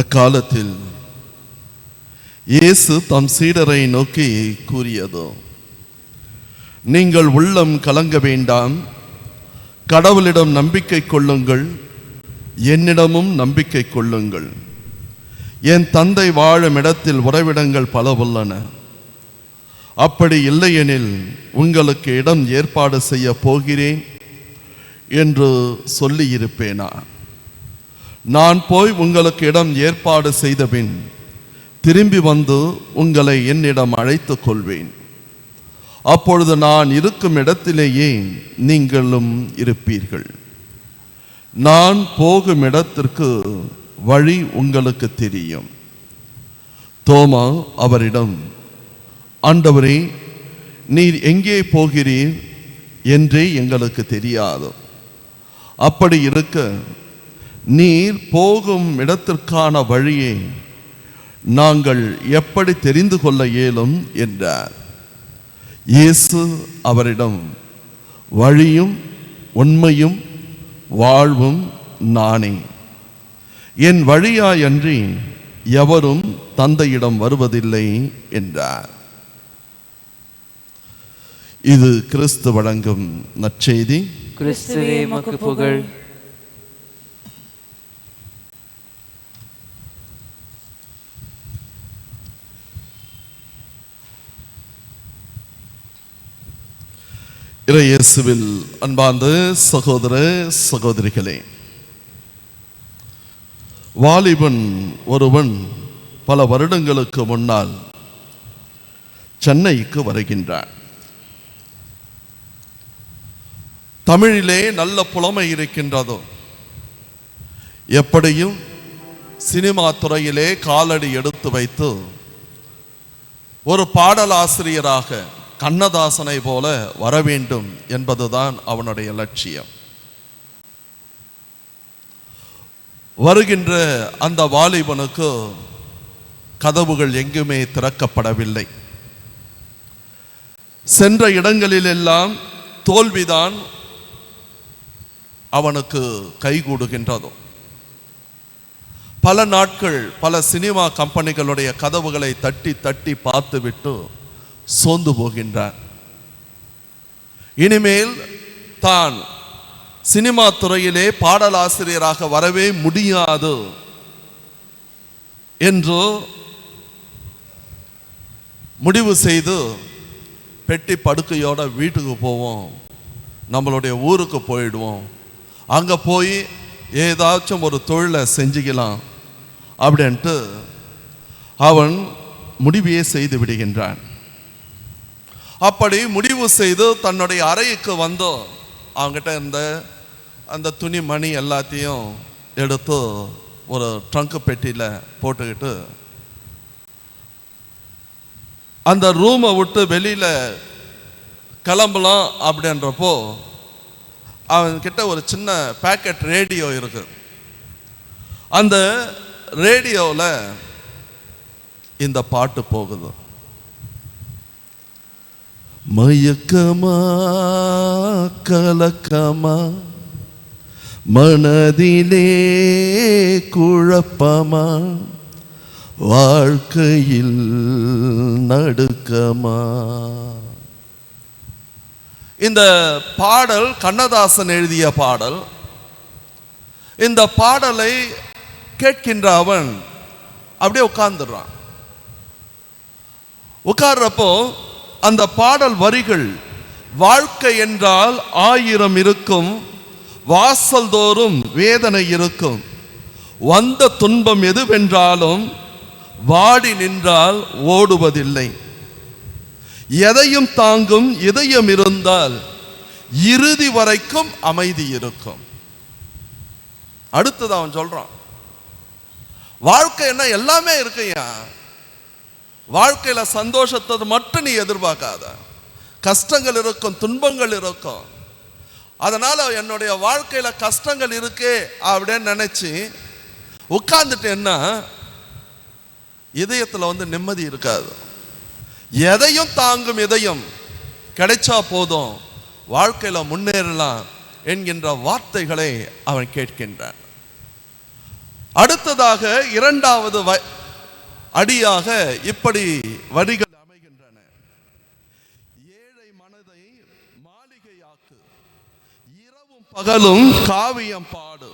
அக்காலத்தில் இயேசு தம் சீடரை நோக்கி கூறியது, நீங்கள் உள்ளம் கலங்க வேண்டாம், கடவுளிடம் நம்பிக்கை கொள்ளுங்கள், என்னிடமும் நம்பிக்கை கொள்ளுங்கள். என் தந்தை வாழும் இடத்தில் உறைவிடங்கள் பல உள்ளன. அப்படி இல்லையெனில் உங்களுக்கு இடம் ஏற்பாடு செய்ய போகிறேன் என்று சொல்லியிருப்பேனா? நான் போய் உங்களுக்கு இடம் ஏற்பாடு செய்தபின் திரும்பி வந்து உங்களை என்னிடம் அழைத்துக் கொள்வேன். அப்பொழுது நான் இருக்கும் இடத்திலேயே நீங்களும் இருப்பீர்கள். நான் போகும் இடத்திற்கு வழி உங்களுக்கு தெரியும். தோமா அவரிடம், ஆண்டவரே, நீர் எங்கே போகிறீர் என்றே எங்களுக்கு தெரியாது. அப்படி இருக்க நீர் போகும் இடத்திற்கான வழியை நாங்கள் எப்படி தெரிந்து கொள்ள இயலும் என்றார். இயேசு அவரிடம், வழியும் உண்மையும் வாழ்வும் நானே. என் வழியாயன்றி எவரும் தந்தையிடம் வருவதில்லை என்றார். இது கிறிஸ்து வழங்கும் நற்செய்தி. கிறிஸ்துவே உமக்கு புகழ். இயேசுவில் அன்பார்ந்த சகோதர சகோதரிகளே, வாலிபன் ஒருவன் பல வருடங்களுக்கு முன்னால் சென்னைக்கு வருகின்றான். தமிழிலே நல்ல புலமை இருக்கின்றதோ, எப்படியும் சினிமா துறையிலே காலடி எடுத்து வைத்து ஒரு பாடலாசிரியராக கண்ணதாசனை போல வர வேண்டும் என்பதுதான் அவனுடைய லட்சியம். வருகின்ற அந்த வாலிபனுக்கு கதவுகள் எங்குமே திறக்கப்படவில்லை. சென்ற இடங்களிலெல்லாம் தோல்விதான் அவனுக்கு கைகூடுகின்றதோ. பல நாட்கள் பல சினிமா கம்பெனிகளுடைய கதவுகளை தட்டி தட்டி பார்த்துவிட்டு சோர்ந்து போகின்றான். இனிமேல் தான் சினிமா துறையிலே பாடலாசிரியராக வரவே முடியாது என்று முடிவு செய்து பெட்டி படுக்கையோட வீட்டுக்கு போவோம், நம்மளுடைய ஊருக்கு போயிடுவோம், அங்கே போய் ஏதாச்சும் ஒரு தொழிலை செஞ்சுக்கலாம் அப்படின்ட்டு அவன் முடிவையே செய்து விடுகின்றான். அப்படி முடிவு செய்து தன்னுடைய அறைக்கு வந்து அவங்ககிட்ட இருந்த அந்த துணி மணி எல்லாத்தையும் எடுத்து ஒரு ட்ரங்க் பெட்டியில் போட்டுக்கிட்டு அந்த ரூமை விட்டு வெளியில் கிளம்பலாம் அப்படின்றப்போ அவன்கிட்ட ஒரு சின்ன பேக்கெட் ரேடியோ இருக்கு. அந்த ரேடியோவில் இந்த பாட்டு போகுது. மயக்கமா கலக்கமா மனதிலே குழப்பமா வாழ்க்கையில் நடுக்கமா. இந்த பாடல் கண்ணதாசன் எழுதிய பாடல். இந்த பாடலை கேட்கின்ற அவன் அப்படியே உட்கார்ந்துடுறான். உட்கார்றப்போ அந்த பாடல் வரிகள், வாழ்க்கை என்றால் 1000 இருக்கும், வாசல் தோறும் வேதனை இருக்கும், வந்த துன்பம் எதுவென்றாலும் வாடி நின்றால் ஓடுவதில்லை, எதையும் தாங்கும் இதயம் இருந்தால் இறுதி வரைக்கும் அமைதி இருக்கும். அடுத்தது அவன் சொல்றான், வாழ்க்கை என்ன எல்லாமே இருக்குயா, வாழ்க்கையில சந்தோஷத்தை மட்டும் நீ எதிர்பார்க்காத, கஷ்டங்கள் இருக்கும், துன்பங்கள் இருக்கும். அதனால என்னுடைய வாழ்க்கையில கஷ்டங்கள் இருக்கு அப்படின்னு நினைச்சு உட்கார்ந்துட்டேன்னா இதயத்துல நிம்மதி இருக்காது. எதையும் தாங்கும் இதயம் கிடைச்சா போதும், வாழ்க்கையில முன்னேறலாம் என்கின்ற வார்த்தைகளை அவன் கேட்கின்றான். அடுத்ததாக இரண்டாவது அடியாக இப்படி வரிகள் அமைகின்றன. ஏழை மனதை மாளிகையாக்கு, இரவும் பகலும் காவியம் பாடு,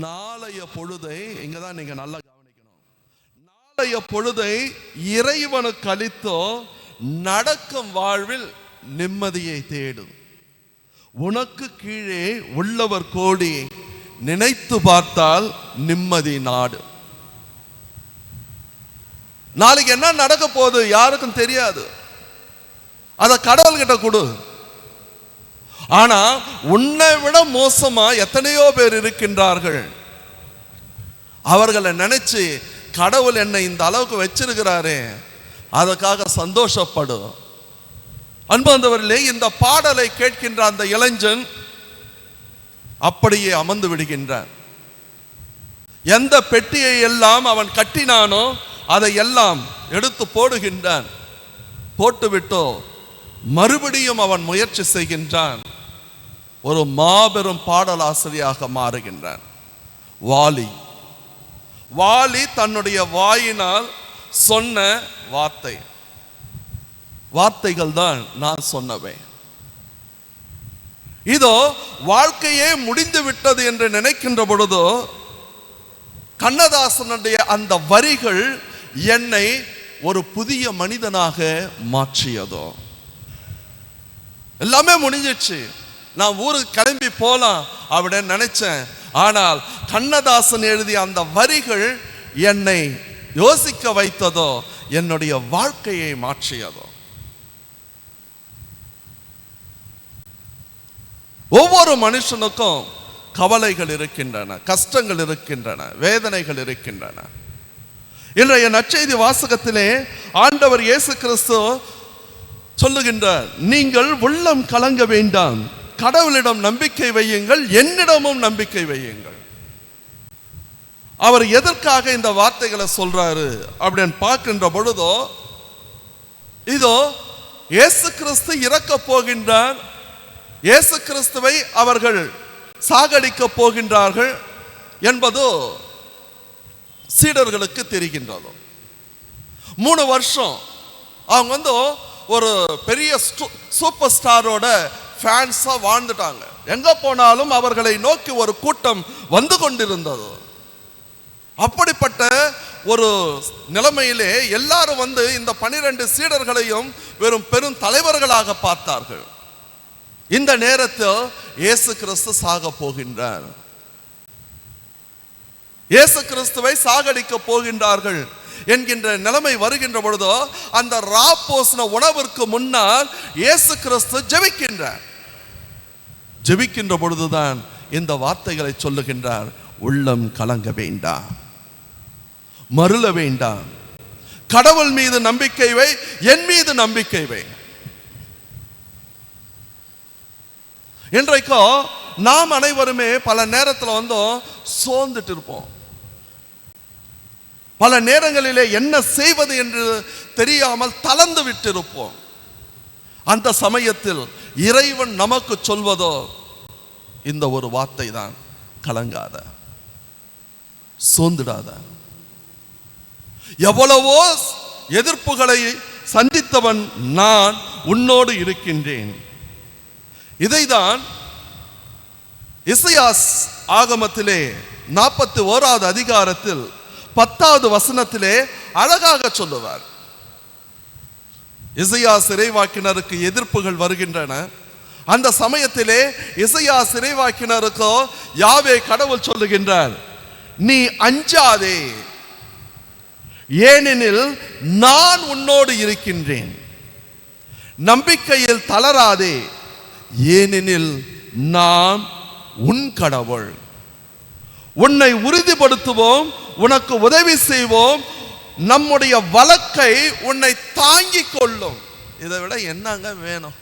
நாளைய பொழுதை, இங்கதான் நீங்க நல்லா கவனிக்கணும், நாளைய பொழுதை இறைவனுக்கு அளித்தோ நடக்கும் வாழ்வில் நிம்மதியை தேடும். உனக்கு கீழே உள்ளவர் கோடி, நினைத்து பார்த்தால் நிம்மதி நாடு. நாளைக்கு என்ன நடக்க போகுது யாருக்கும் தெரியாது. அத கடவுள்கிட்ட கொடு. ஆனா உன்னை விட மோசமா எத்தனையோ பேர் இருக்கின்றார்கள். அவர்களை நினைச்சு கடவுள் என்னை இந்த அளவுக்கு வச்சிருக்கிறாரே, அதற்காக சந்தோஷப்படு. அன்பார்ந்தவர்களே, இந்த பாடலை கேட்கின்ற அந்த இளைஞன் அப்படியே அமர்ந்து விடுகின்றான். எந்த பெட்டியை எல்லாம் அவன் கட்டினானோ அதை எல்லாம் எடுத்து போடுகின்றான். போட்டுவிட்டோ மறுபடியும் அவன் முயற்சி செய்கின்றான். ஒரு மாபெரும் பாடலாசிரியாக மாறுகின்றான். வாலி தன்னுடைய வாயினால் சொன்ன வார்த்தைகள் தான் நான் சொன்னவை. இதோ வாழ்க்கையே முடிந்து விட்டது என்று நினைக்கின்ற பொழுதோ கண்ணதாசனுடைய அந்த வரிகள் என்னை ஒரு புதிய மனிதனாக மாற்றியதோ. எல்லாமே முடிஞ்சிச்சு, நான் ஊருக்கு கிளம்பி போலாம் அப்படின்னு நினைச்சேன். ஆனால் கண்ணதாசன் எழுதிய அந்த வரிகள் என்னை யோசிக்க வைத்ததோ, என்னுடைய வாழ்க்கையை மாற்றியதோ. ஒவ்வொரு மனுஷனுக்கும் கவலைகள் இருக்கின்றன, கஷ்டங்கள் இருக்கின்றன, வேதனைகள் இருக்கின்றன. இன்றைய நற்செய்தி வாசகத்திலே ஆண்டவர் இயேசு கிறிஸ்து சொல்லுகின்றார், நீங்கள் உள்ளம் கலங்க வேண்டாம், கடவுளிடம் நம்பிக்கை வையுங்கள், என்னிடமும் நம்பிக்கை வையுங்கள். அவர் எதற்காக இந்த வார்த்தைகளை சொல்றாரு அப்படின்னு பார்க்கின்ற பொழுதோ, இதோ இயேசு கிறிஸ்து இறக்க போகின்றார், இயேசு கிறிஸ்துவை அவர்கள் சாகடிக்க போகின்றார்கள் என்பதோ சீடர்களுக்கு தெரிகின்றதோ. 3 வருஷம் அவங்க ஒரு பெரிய சூப்பர் ஸ்டாரோட ஃபேன்ஸா வாழ்ந்துட்டாங்க. எங்க போனாலும் அவர்களை நோக்கி ஒரு கூட்டம் வந்து கொண்டிருந்தது. அப்படிப்பட்ட ஒரு நிலைமையிலே எல்லாரும் இந்த 12 சீடர்களையும் வெறும் பெரும் தலைவர்களாக பார்த்தார்கள். இந்த நேரத்தில் இயேசு கிறிஸ்து சாக போகின்றார். இயேசு கிறிஸ்துவை சாகடிக்க போகின்றார்கள் என்கின்ற நிலைமை வருகின்ற பொழுதோ, அந்த ராப்போசன உணவிற்கு முன்னால் இயேசு கிறிஸ்து ஜெபிக்கின்றார். ஜெபிக்கின்ற பொழுதுதான் இந்த வார்த்தைகளை சொல்லுகின்றார், உள்ளம் கலங்க வேண்டாம், மருள வேண்டாம், கடவுள் மீது நம்பிக்கை வை, என் மீது நம்பிக்கை வை. இன்றைக்கோ நாம் அனைவருமே பல நேரத்தில் சோர்ந்துட்டு இருப்போம். பல நேரங்களிலே என்ன செய்வது என்று தெரியாமல் தளர்ந்து விட்டிருப்போம். அந்த சமயத்தில் இறைவன் நமக்கு சொல்வதோ இந்த ஒரு வார்த்தை தான், கலங்காத, சோர்ந்துடாத. எவ்வளவோ எதிர்ப்புகளை சந்தித்தவன் நான் உன்னோடு இருக்கின்றேன். இதைதான் இசையாஸ் ஆகமத்திலே 41வது அதிகாரத்தில் 10வது வசனத்திலே அழகாக சொல்லுவார். இசையாஸ் இறைவாக்கினருக்கு எதிர்ப்புகள் வருகின்றன. அந்த சமயத்திலே இசையாஸ் இறைவாக்கினருக்கோ யாவே கடவுள் சொல்லுகின்றார், நீ அஞ்சாதே, ஏனெனில் நான் உன்னோடு இருக்கின்றேன். நம்பிக்கையில் தளராதே, ஏனெனில் நான் உன் கடவுள். உன்னை உறுதிப்படுத்துவோம், உனக்கு உதவி செய்வோம், நம்முடைய வழக்கை உன்னை தாங்கிக் கொள்ளும். இதை விட என்னங்க வேணும்?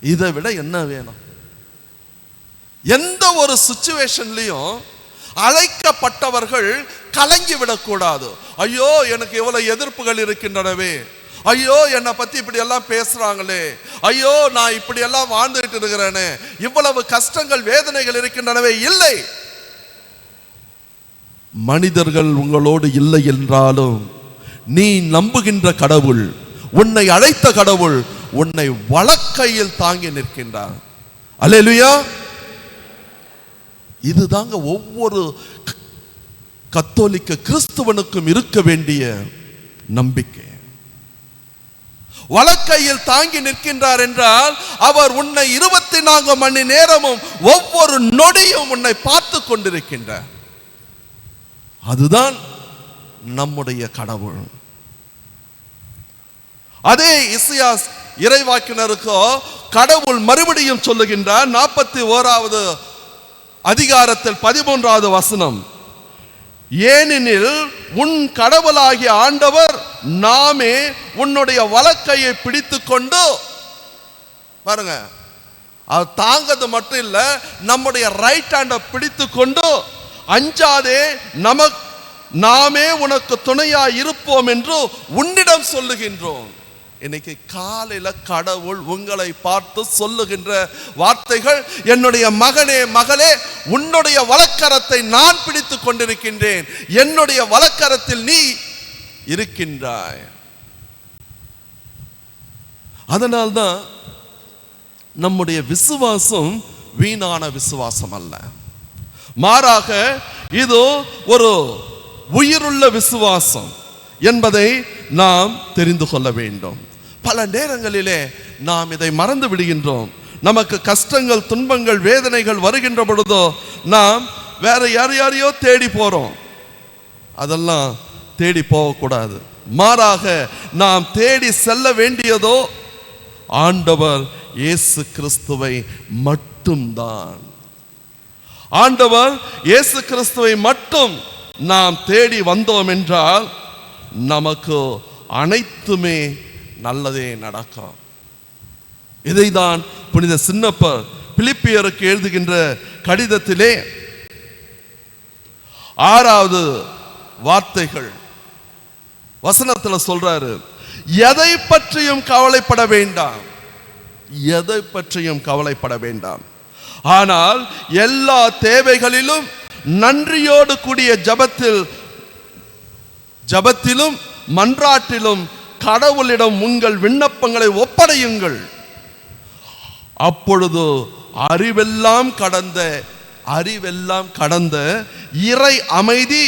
இதை விட என்ன வேணும்? எந்த ஒரு சிச்சுவேஷன்லையும் அழைக்கப்பட்டவர்கள் கலங்கி விடக்கூடாது. ஐயோ எனக்கு எவ்வளவு எதிர்ப்புகள் இருக்கின்றனவே, ஐயோ என்னை பத்தி இப்படி எல்லாம் பேசுறாங்களே, ஐயோ நான் இப்படி எல்லாம் வாழ்ந்துட்டு இருக்கிறேனே, இவ்வளவு கஷ்டங்கள் வேதனைகள் இருக்கின்றனவே. இல்லை, மனிதர்கள் உங்களோடு இல்லை என்றாலும் நீ நம்புகின்ற கடவுள், உன்னை அழைத்த கடவுள் உன்னை வலக்கையில் தாங்கி நிற்கின்றார். அல்லேலூயா. இதுதாங்க ஒவ்வொரு கத்தோலிக்க கிறிஸ்துவனுக்கும் இருக்க வேண்டிய நம்பிக்கை. வலக்கையில் தாங்கி நிற்கின்றார் என்றால் அவர் உன்னை 24 மணி நேரமும் ஒவ்வொரு நொடியும் உன்னை பார்த்து கொண்டிருக்கின்றார். அதுதான் நம்முடைய கடவுள். அதே இசையாஸ் இறைவாக்கினருக்கோ கடவுள் மறுபடியும் சொல்லுகின்றார் 41வது அதிகாரத்தில் 13வது வசனம், ஏனெனில் உன் கடவுளாகிய ஆண்டவர் நாமே உன்னுடைய வலக்கையை பிடித்து கொண்டு, பாருங்க, அது தாங்கிறது மட்டும் இல்ல, நம்முடைய ரைட் ஹேண்டை பிடித்து கொண்டு அஞ்சாதே நாமே உனக்கு துணையா இருப்போம் என்று உன்னிடம் சொல்லுகின்றோம். இன்னைக்கு காலையில கடவுள் உங்களை பார்த்து சொல்லுகின்ற வார்த்தைகள், என்னுடைய மகனே மகளே, உன்னுடைய வலக்கரத்தை நான் பிடித்து கொண்டிருக்கின்றேன், என்னுடைய வலக்கரத்தில் நீ இருக்கின்றாய். அதனால்தான் நம்முடைய விசுவாசம் வீணான விசுவாசம் அல்ல, மாறாக இது ஒரு உயிருள்ள விசுவாசம் என்பதை நாம் தெரிந்து கொள்ள வேண்டும். பல நேரங்களிலே நாம் இதை மறந்து விடுகின்றோம். நமக்கு கஷ்டங்கள், துன்பங்கள், வேதனைகள் வருகின்ற பொழுதோ நாம் வேற யாரையோ தேடி போறோம். அதெல்லாம் தேடி போகக்கூடாது. மாறாக நாம் தேடி செல்ல வேண்டியதோ ஆண்டவர் இயேசு கிறிஸ்துவை மட்டும்தான். ஆண்டவர் இயேசு கிறிஸ்துவை மட்டும் நாம் தேடி வந்தோம் என்றால் நமக்கு அனைத்துமே நல்லதே நடக்கும். இதைதான் புனித சின்னப்பர் பிலிப்பியருக்கு எழுதுகின்ற கடிதத்திலே 6வது வார்த்தைகள் வசனத்தில் சொல்றாரு, எதை பற்றியும் கவலைப்பட வேண்டாம், எதை பற்றியும் கவலைப்பட வேண்டாம், ஆனால் எல்லா தேவைகளிலும் நன்றியோடு கூடிய ஜபத்திலும் மன்றாட்டிலும் கடவுளிடம் உங்கள் விண்ணப்பங்களை ஒப்படையுங்கள். அப்பொழுது அறிவெல்லாம் கடந்த இறை அமைதி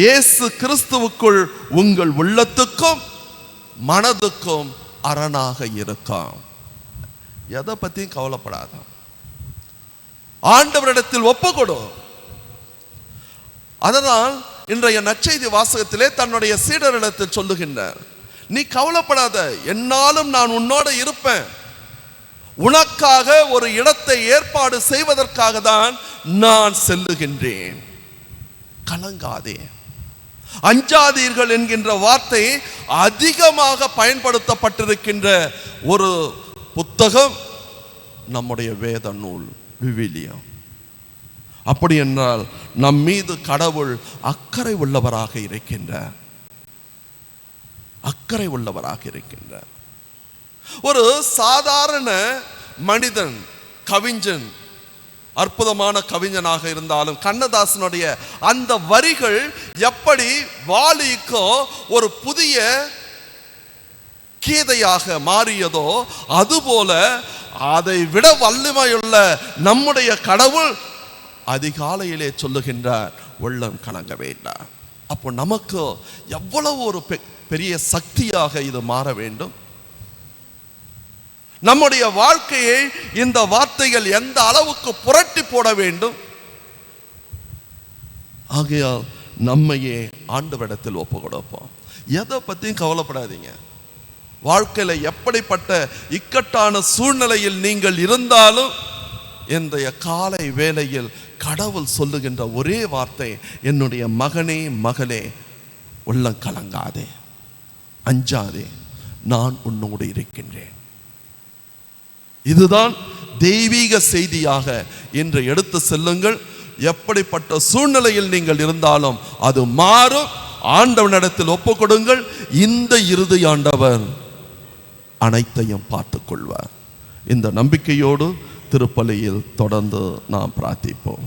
இயேசு கிறிஸ்துவுக்குள் உங்கள் உள்ளத்துக்கும் மனதுக்கும் அரணாக இருக்கும். எதை பத்தியும் கவலைப்படாத, ஆண்டவரிடத்தில் ஒப்புக்கொடு. அதனால் இன்றைய நற்செய்தி வாசகத்திலே தன்னுடைய சீடரிடத்தில் சொல்லுகின்றார், நீ கவலைப்படாத, என்னாலும் நான் உன்னோட இருப்பேன், உனக்காக ஒரு இடத்தை ஏற்பாடு செய்வதற்காக தான் நான் செல்லுகின்றேன், கலங்காதே. அஞ்சாதீர்கள் என்கின்ற வார்த்தை அதிகமாக பயன்படுத்தப்பட்டிருக்கின்ற ஒரு புத்தகம் நம்முடைய வேத நூல் விவிலியம். அப்படி என்றால் நம் மீது கடவுள் அக்கறை உள்ளவராக இருக்கின்றார், அக்கறை உள்ளவராக இருக்கின்றார். ஒரு சாதாரண மனிதன், கவிஞன், அற்புதமான கவிஞனாக இருந்தாலும் கண்ணதாசனுடைய அந்த வரிகள் எப்படி வாலிக்கோ ஒரு புதிய கீதையாக மாறியதோ அதுபோல அதை விட வல்லமையுள்ள நம்முடைய கடவுள் அதிகாலையிலே சொல்லுகின்றார், உள்ளம் கலங்க வேண்டாம். அப்போ நமக்கு எவ்வளவு ஒரு பெரிய சக்தியாக இது மாற வேண்டும். நம்முடைய வாழ்க்கையை இந்த வார்த்தைகள் எந்த அளவுக்கு புரட்டி போட வேண்டும். ஆகையால் நம்மையே ஆண்டவரிடத்தில் ஒப்பு கொடுப்போம். எதை பத்தியும் கவலைப்படாதீங்க. வாழ்க்கையில எப்படிப்பட்ட இக்கட்டான சூழ்நிலையில் நீங்கள் இருந்தாலும் இந்த காலை வேளையில் கடவுள் சொல்லுகின்ற ஒரே வார்த்தை, என்னுடைய மகனே மகளே, உள்ளம் கலங்காதே, அஞ்சாதே, நான் உன்னோடு இருக்கின்றேன். இதுதான் தெய்வீக செய்தியாக இன்று எடுத்து செல்லுங்கள். எப்படிப்பட்ட சூழ்நிலையில் நீங்கள் இருந்தாலும் அது மாறும். ஆண்டவனிடத்தில் ஒப்புக் கொடுங்கள். இந்த இறுதி ஆண்டவர் அனைத்தையும் பார்த்துக் கொள்வார். இந்த நம்பிக்கையோடு திருப்பலியில் தொடர்ந்து நாம் பிரார்த்திப்போம்.